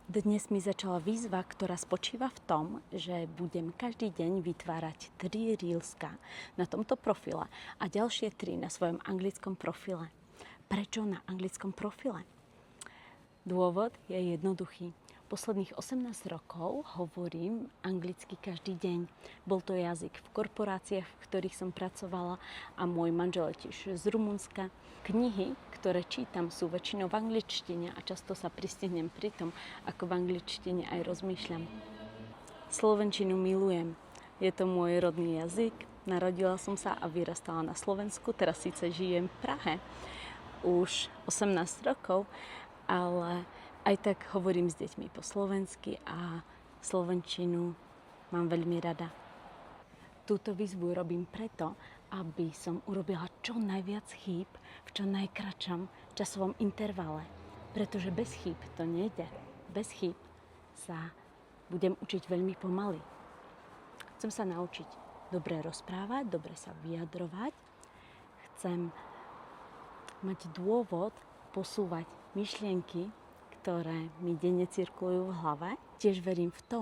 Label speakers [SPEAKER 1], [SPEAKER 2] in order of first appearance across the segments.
[SPEAKER 1] Dnes mi začala výzva, ktorá spočíva v tom, že budem každý deň vytvárať 3 reelska na tomto profile a ďalšie 3 na svojom anglickom profile. Prečo na anglickom profile? Dôvod je jednoduchý. Posledných 18 rokov hovorím anglicky každý deň. Bol to jazyk v korporáciách, v ktorých som pracovala a môj manžel je tiež z Rumunska. Knihy, ktoré čítam, sú väčšinou v angličtine a často sa pristihnem pri tom, ako v angličtine aj rozmýšľam. Slovenčinu milujem. Je to môj rodný jazyk. Narodila som sa a vyrastala na Slovensku. Teraz síce žijem v Prahe už 18 rokov, ale aj tak hovorím s deťmi po slovensky a slovenčinu mám veľmi rada. Túto výzvu robím preto, aby som urobila čo najviac chýb v čo najkratšom časovom intervale. Pretože bez chýb to nejde. Bez chýb sa budem učiť veľmi pomaly. Chcem sa naučiť dobre rozprávať, dobre sa vyjadrovať. Chcem mať dôvod posúvať myšlienky, ktoré mi denne cirkulujú v hlave. Tiež verím v to,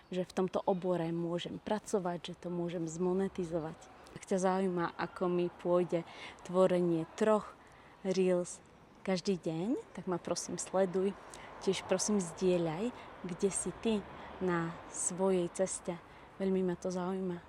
[SPEAKER 1] že v tomto obore môžem pracovať, že to môžem zmonetizovať. Ak ťa zaujíma, ako mi pôjde tvorenie 3 reels každý deň, tak ma prosím sleduj. Tiež prosím zdieľaj, kde si ty na svojej ceste. Veľmi ma to zaujíma.